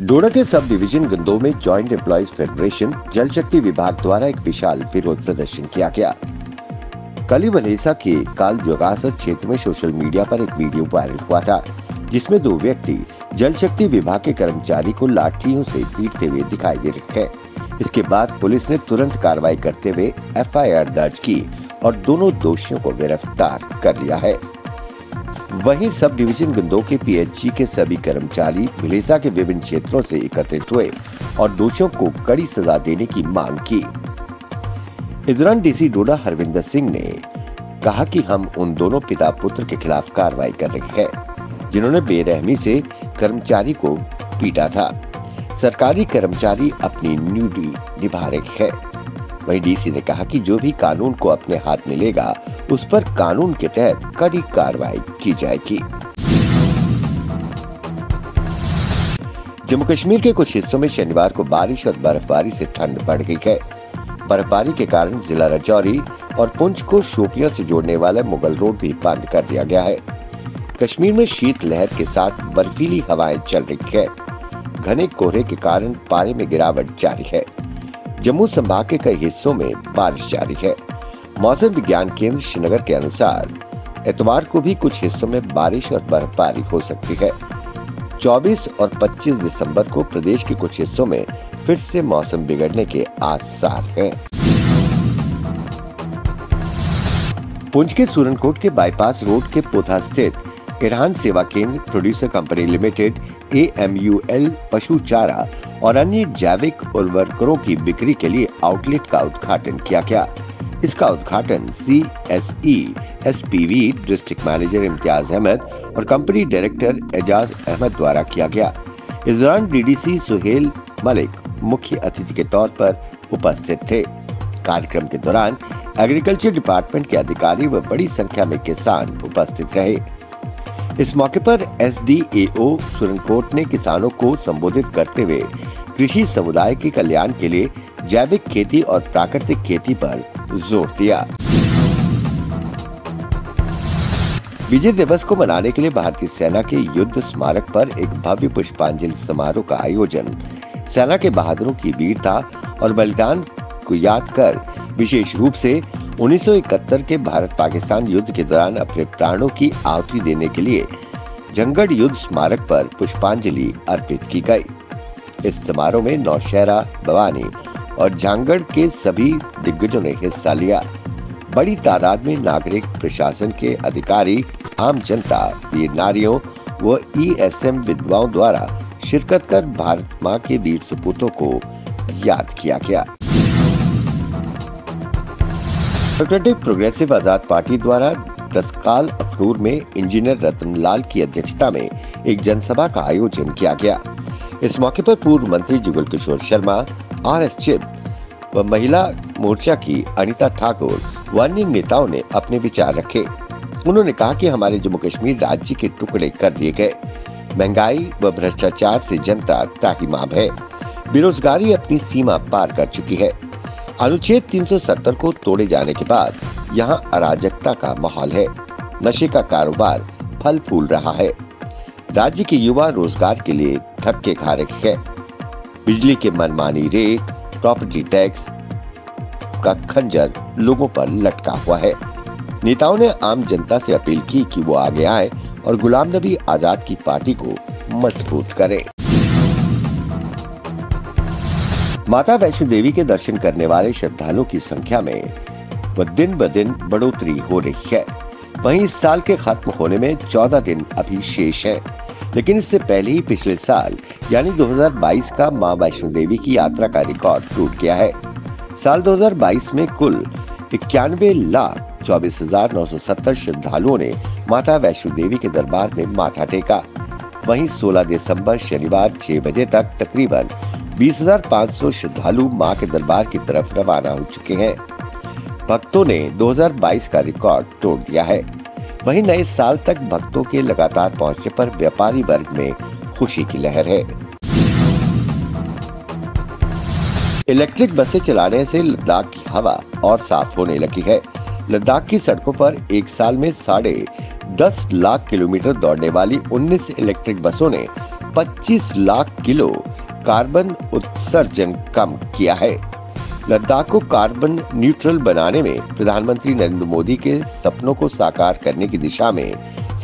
डोडा के sub division गंदों में joint employees federation जल शक्ति विभाग द्वारा एक विशाल विरोध प्रदर्शन किया गया। कलीवलेसा के काल जोगासर क्षेत्र में सोशल मीडिया पर एक वीडियो वायरल हुआ था, जिसमें दो व्यक्ति जल शक्ति विभाग के कर्मचारी को लाठियों से पीटते हुए दिखाई दे रहे हैं। इसके बाद पुलिस ने तुरंत कार्रवाई करते हुए एफआईआर दर्ज की और दोनों दोषियों को गिरफ्तार कर लिया है। वहीं सब डिवीजन गंदों के पीएचजी के सभी कर्मचारी विलेसा के विभिन्न क्षेत्रों से एकत्रित हुए और दोषियों को कड़ी सजा देने की मांग की। इस दौरान डीसी डोडा हरविंदर सिंह ने कहा कि हम उन दोनों पिता पुत्र के खिलाफ कार्रवाई कर रहे हैं, जिन्होंने बेरहमी से कर्मचारी को पीटा था। सरकारी कर्मचारी अपनी ड्यूटी निभा रहे हैं। वहीं डीसी ने कहा कि जो भी कानून को अपने हाथ में लेगा, उस पर कानून के तहत कड़ी कार्रवाई की जाएगी। जम्मू कश्मीर के कुछ हिस्सों में शनिवार को बारिश और बर्फबारी से ठंड बढ़ गई है। बर्फबारी के कारण जिला राजौरी और पुंछ को शोपियां से जोड़ने वाला मुगल रोड भी बंद कर दिया गया है। कश्मीर में शीत लहर के साथ बर्फीली हवाएं चल रही है। घने कोहरे के कारण पारे में गिरावट जारी है। जम्मू संभाग के कई हिस्सों में बारिश जारी है। मौसम विज्ञान केंद्र श्रीनगर के अनुसार इतवार को भी कुछ हिस्सों में बारिश और बर्फबारी हो सकती है। 24 और 25 दिसंबर को प्रदेश के कुछ हिस्सों में फिर से मौसम बिगड़ने के आसार हैं। पुंछ के सूरनकोट के बाईपास रोड के पोथा स्थित ईरान सेवा केंद्र प्रोड्यूसर कंपनी लिमिटेड AMUL पशु चारा और अन्य जैविक उर्वरकों की बिक्री के लिए आउटलेट का उद्घाटन किया गया। इसका उद्घाटन CSE SPV district manager Imtiaz Ahmed और कंपनी डायरेक्टर एजाज अहमद द्वारा किया गया। इस दौरान DDC सुहेल मलिक मुख्य अतिथि के तौर पर उपस्थित थे। कार्यक्रम के दौरान एग्रीकल्चर डिपार्टमेंट के अधिकारी व बड़ी संख्या में किसान उपस्थित रहे। इस मौके पर SDAO सूरनकोट ने किसानों को संबोधित करते हुए कृषि समुदाय के कल्याण के लिए जैविक खेती और प्राकृतिक खेती पर जोर दिया। विजय दिवस को मनाने के लिए भारतीय सेना के युद्ध स्मारक पर एक भव्य पुष्पांजलि समारोह का आयोजन सेना के बहादुरों की वीरता और बलिदान को याद कर विशेष रूप से 1971 के भारत पाकिस्तान युद्ध के दौरान अपने प्राणों की आहुति देने के लिए जंगड़ युद्ध स्मारक पर पुष्पांजलि अर्पित की गई। इस समारोह में नौशहरा, बवानी और झांगड़ के सभी दिग्गजों ने हिस्सा लिया। बड़ी तादाद में नागरिक, प्रशासन के अधिकारी, आम जनता, वीर नारियों व ESM विधवाओं द्वारा शिरकत कर भारत मां के वीर सपूतों को याद किया गया। डेमोक्रेटिक प्रोग्रेसिव आजाद पार्टी द्वारा दसकाल अखनूर में इंजीनियर रतनलाल की अध्यक्षता में एक जनसभा का आयोजन किया गया। इस मौके पर पूर्व मंत्री जुगल किशोर शर्मा, RS चिब व महिला मोर्चा की अनीता ठाकुर व अन्य नेताओं ने अपने विचार रखे। उन्होंने कहा कि हमारे जम्मू कश्मीर राज्य के टुकड़े कर दिए गए। महंगाई व भ्रष्टाचार से जनता त्राहिमाम है। बेरोजगारी अपनी सीमा पार कर चुकी है। अनुच्छेद 370 को तोड़े जाने के बाद यहाँ अराजकता का माहौल है। नशे का कारोबार फल फूल रहा है। राज्य के युवा रोजगार के लिए धक्के खा रहे हैं। बिजली के मनमानी रेट, प्रॉपर्टी टैक्स का खंजर लोगों पर लटका हुआ है। नेताओं ने आम जनता से अपील की कि वो आगे आए और गुलाम नबी आजाद की पार्टी को मजबूत करें। माता वैष्णो देवी के दर्शन करने वाले श्रद्धालुओं की संख्या में दिन ब दिन बढ़ोतरी हो रही है। वहीं इस साल के खत्म होने में 14 दिन अभी शेष है, लेकिन इससे पहले ही पिछले साल यानी 2022 का मां वैष्णो देवी की यात्रा का रिकॉर्ड टूट गया है। साल 2022 में कुल 91,24,970 श्रद्धालुओं ने माता वैष्णो देवी के दरबार में माथा टेका। वहीं 16 दिसंबर शनिवार 6 बजे तक तकरीबन 20,500 श्रद्धालु मां के दरबार की तरफ रवाना हो चुके हैं। भक्तों ने 2022 का रिकॉर्ड तोड़ दिया है। वहीं नए साल तक भक्तों के लगातार पहुंचने पर व्यापारी वर्ग में खुशी की लहर है। इलेक्ट्रिक बसें चलाने से लद्दाख की हवा और साफ होने लगी है। लद्दाख की सड़कों पर एक साल में 10.5 लाख किलोमीटर दौड़ने वाली 19 इलेक्ट्रिक बसों ने 25 लाख किलो कार्बन उत्सर्जन कम किया है। लद्दाख को कार्बन न्यूट्रल बनाने में प्रधानमंत्री नरेंद्र मोदी के सपनों को साकार करने की दिशा में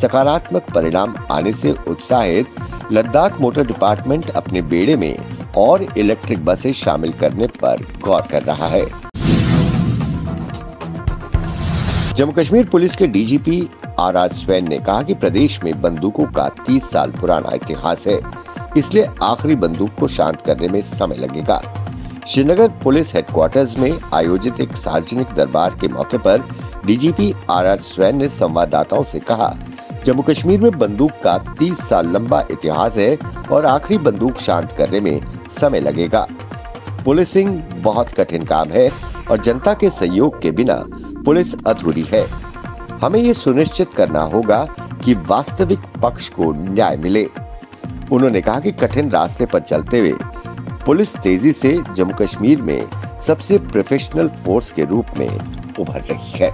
सकारात्मक परिणाम आने से उत्साहित लद्दाख मोटर डिपार्टमेंट अपने बेड़े में और इलेक्ट्रिक बसें शामिल करने पर गौर कर रहा है। जम्मू कश्मीर पुलिस के डीजीपी आर स्वैन ने कहा कि प्रदेश में बंदूकों का 30 साल पुराना इतिहास है, इसलिए आखिरी बंदूक को शांत करने में समय लगेगा। श्रीनगर पुलिस हेडक्वार्टर्स में आयोजित एक सार्वजनिक दरबार के मौके पर डीजीपी आर स्वैन ने संवाददाताओं से कहा, जम्मू कश्मीर में बंदूक का 30 साल लंबा इतिहास है और आखिरी बंदूक शांत करने में समय लगेगा। पुलिसिंग बहुत कठिन काम है और जनता के सहयोग के बिना पुलिस अधूरी है। हमें ये सुनिश्चित करना होगा कि वास्तविक पक्ष को न्याय मिले। उन्होंने कहा कि कठिन रास्ते पर चलते हुए पुलिस तेजी से जम्मू कश्मीर में सबसे प्रोफेशनल फोर्स के रूप में उभर रही है।